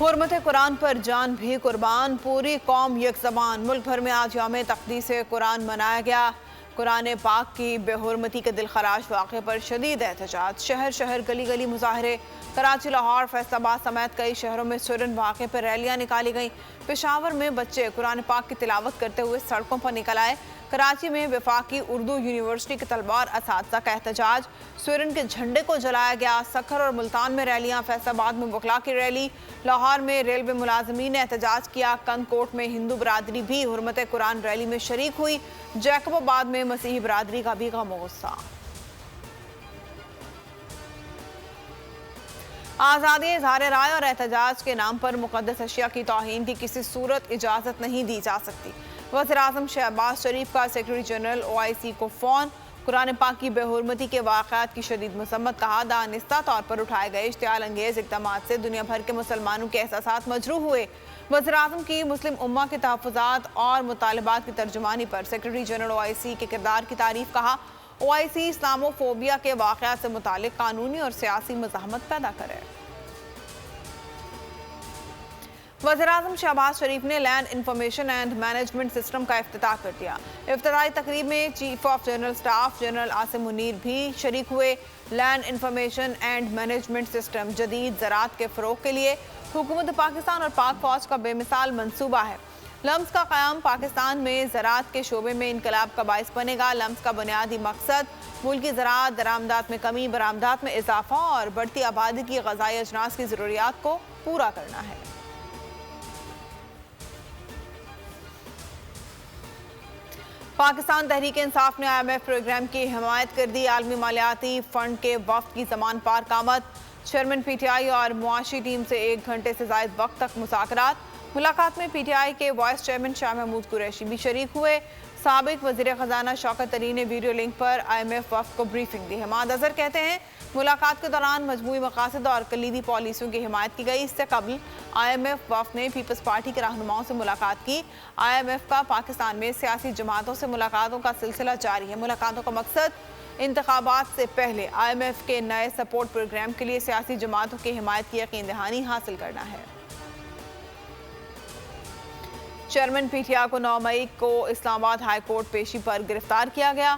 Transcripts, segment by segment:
हुर्मत कुरान पर जान भी कुर्बान, पूरी कौम यकज़बान। मुल्क भर में आज यौम तक़दीस कुरान मनाया गया। कुरान पाक की बेहुरमती के दिलखराश वाक़े पर शदीद एहतजाज। शहर शहर गली गली मुजाहरे। कराची, लाहौर, फैसलाबाद समेत कई शहरों में सुरन वाक़े पर रैलियाँ निकाली गईं। पेशावर में बच्चे कुरान पाक की तिलावत करते हुए सड़कों पर निकल आए। कराची में वफाकी उर्दू यूनिवर्सिटी के तलबा और असातिज़ा का एहतजाज। सुरन के झंडे को जलाया गया। सखर और मुल्तान में रैलियाँ। फैसलाबाद में वकला की रैली। लाहौर में रेलवे मुलाजमीन ने एहतजाज किया। कंदकोट में हिंदू बरादरी भी हुर्मत कुरान रैली में शरीक हुई। जैकबाबाद में मसीही बरादरी का भी गमोसा। आज़ादी इज़हार राय और एहतजाज के नाम पर मुक़द्दस अशिया की तौहीन की किसी सूरत इजाज़त नहीं दी जा सकती। वज़ीर-ए-आज़म शहबाज शरीफ का सेक्रेटरी जनरल OIC को फ़ोन। कुरान पाक की बेहुरमती के वाक़यात की शदीद मसम्मत। कहा, दानिस्ता तौर पर उठाए गए इश्तियाल अंगेज़ इक़दामात से दुनिया भर के मुसलमानों के एहसासात मजरूह हुए। वज़ीर-ए-आज़म की मुस्लिम उम्मा के तहफ़्फ़ुज़ात और मुतालबात की तर्जुमानी पर सेक्रेटरी जनरल OIC के किरदार की तारीफ़। कहा, OIC इस्लामोफोबिया के वाक़यात से मुतालिक कानूनी और सियासी मज़ाहमत पैदा करे। वज़ीर-ए-आज़म शहबाज शरीफ ने land information and management system का इफ्तिताह कर दिया। इफ्तिताही तकरीब में chief of general staff general Asim Munir भी शरीक हुए। Land information and management system जदीद ज़राअत के फ़रोग़ के लिए हुकूमत पाकिस्तान और पाक फ़ौज का बेमिसाल मनसूबा है। लम्स का क़याम पाकिस्तान में ज़राअत के शोबे में इनकलाब का बाइस बनेगा। लम्स का बुनियादी मकसद मुल्की ज़राअत, दरामदात में कमी, बरामदात में इजाफा और बढ़ती आबादी की ग़ज़ाई अजनास की ज़रूरियात को पूरा करना है। पाकिस्तान तहरीक इंसाफ ने IMF प्रोग्राम की हिमायत कर दी। आलमी मालियाती फ़ंड के वफ़द की ज़मान पार कामत। चेयरमैन PTI और मुआशी टीम से 1 घंटे से ज़ायद वक्त तक मुज़ाकरात। मुलाकात में PTI के वाइस चेयरमैन शाह महमूद कुरैशी भी शरीक हुए। साबिक वज़ीर ख़जाना शौकत तरीन ने वीडियो लिंक पर IMF वफ़द को ब्रीफिंग दी। हमाद अज़हर कहते हैं, मुलाकात के दौरान मजमूई मकासद और कलीदी पॉलिसियों की हिमायत की गई। इससे कबल IMF वफ़द ने पीपल्स पार्टी के रहनुमाओं से मुलाकात की। IMF का पाकिस्तान में सियासी जमातों से मुलाकातों का सिलसिला जारी है। मुलाकातों का मकसद इंतखाबात से पहले IMF के नए सपोर्ट प्रोग्राम के लिए सियासी जमातों की हिमायत की यकीन दहानी हासिल करना है। चेयरमैन PTI को 9 मई को इस्लामाबाद हाई कोर्ट पेशी पर गिरफ्तार किया गया।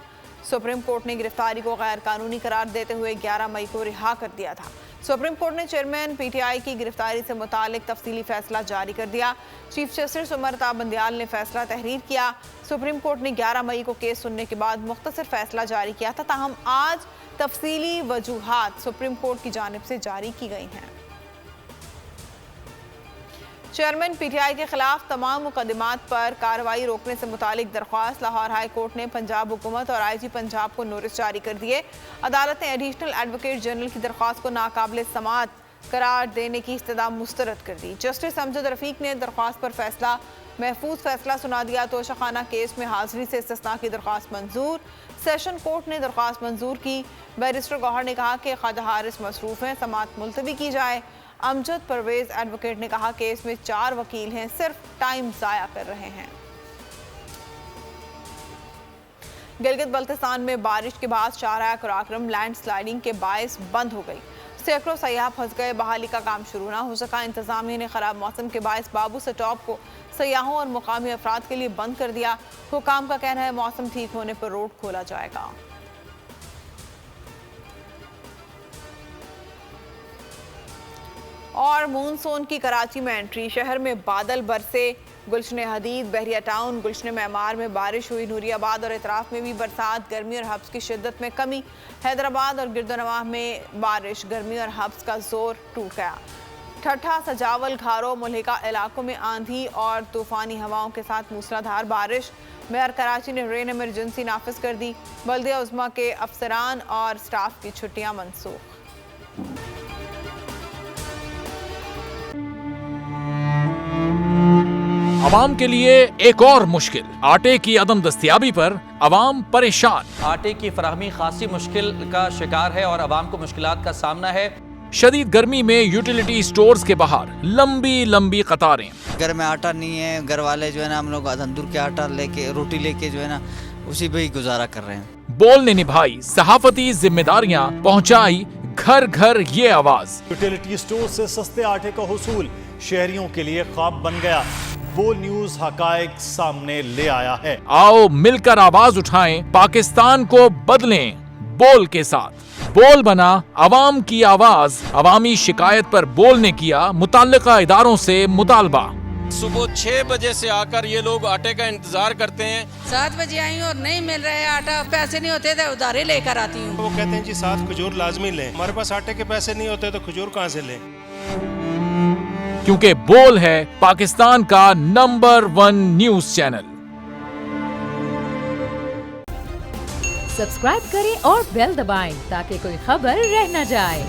सुप्रीम कोर्ट ने गिरफ्तारी को गैर कानूनी करार देते हुए 11 मई को रिहा कर दिया था। सुप्रीम कोर्ट ने चेयरमैन PTI की गिरफ्तारी से मुतालिक तफसीली फैसला जारी कर दिया। चीफ जस्टिस उमर ताब बंदियाल ने फैसला तहरीर किया। सुप्रीम कोर्ट ने 11 मई को केस सुनने के बाद मुख्तसर फैसला जारी किया था। ताहम आज तफसीली वजूहात सुप्रीम कोर्ट की जानिब से जारी की गई हैं। चेयरमैन PTI के खिलाफ तमाम मुकदमात पर कार्रवाई रोकने से मुतालिक दरख्वास्त। लाहौर हाई कोर्ट ने पंजाब हुकूमत और IG पंजाब को नोटिस जारी कर दिए। अदालत ने एडिशनल एडवोकेट जनरल की दरख्वास्त को नाकाबिल समाअत करार देने की इस्तदा मुस्तरद कर दी। जस्टिस अमजद रफीक ने दरख्वास्त पर फैसला महफूज फैसला सुना दिया। तोशाखाना केस में हाजिरी से इस्तिस्ना की दरख्वास्त मंजूर। सेशन कोर्ट ने दरख्वास्त मंजूर की। बैरिस्टर गौहर ने कहा कि ख्वाजा हारिस मसरूफ़ हैं, समाअत मुलतवी की जाए। अमजद परवेज एडवोकेट ने कहा, केस में 4 वकील हैं, सिर्फ टाइम ज़ाया कर रहे हैं। गिलगित बल्तिस्तान में बारिश के बाद शाहराह कराक्रम लैंड स्लाइडिंग के बायस बंद हो गई। सैकड़ों सयाह फंस गए। बहाली का काम शुरू ना हो सका। इंतजामिया ने खराब मौसम के बायस बाबू स्टॉप को सयाहों और मुकामी अफराद के लिए बंद कर दिया। हुकाम का कहना है, मौसम ठीक होने पर रोड खोला जाएगा। और मूनसून की कराची में एंट्री। शहर में बादल बरसे। गुलशन हदीद, बहरिया टाउन, गुलशन मैमार में बारिश हुई। नूरियाबाद और इतराफ में भी बरसात। गर्मी और हब्स की शिद्दत में कमी। हैदराबाद और गिरदोनवाह में बारिश। गर्मी और हब्स का जोर टूट गया। ठट्ठा, सजावल, घारो, मुल्हिका इलाकों में आंधी और तूफानी हवाओं के साथ मूसलाधार बारिश। मेयर कराची ने रेन इमरजेंसी नाफिज कर दी। बल्दिया उज़्मा के अफसरान और स्टाफ की छुट्टियां मनसूख। अवाम के लिए एक और मुश्किल। आटे की अदम दस्तयाबी पर अवाम परेशान। आटे की फराहमी खासी मुश्किल का शिकार है और अवाम को मुश्किलात का सामना है। शदीद गर्मी में यूटिलिटी स्टोर्स के बाहर लंबी लंबी कतारें। घर में आटा नहीं है, घर वाले जो है ना, हम लोग तंदूर के आटा लेके, रोटी लेके जो है ना, उसी पे ही गुजारा कर रहे हैं। बोल ने निभाई सहाफती जिम्मेदारियां, पहुंचाई घर घर ये आवाज। यूटिलिटी स्टोर से सस्ते आटे का हुसूल, शहरियों के लिए ख्वाब बन गया। वो न्यूज हकायक सामने ले आया है। आओ मिलकर आवाज उठाएं, पाकिस्तान को बदलें बोल के साथ। बोल बना अवाम की आवाज। अवामी शिकायत पर बोल ने किया मुताल्लिका इदारों से मुतालबा। सुबह 6 बजे से आकर ये लोग आटे का इंतजार करते हैं। 7 बजे आई हूँ और नहीं मिल रहा है आटा, पैसे नहीं होते थे उधारे लेकर आती हूँ। वो कहते हैं जी 7 खजूर लाजमी लें। हमारे पास आटे के पैसे नहीं होते तो खजूर कहाँ से लें? क्योंकि बोल है पाकिस्तान का नंबर 1 न्यूज चैनल। सब्सक्राइब करें और बेल दबाएं ताकि कोई खबर रह न जाए।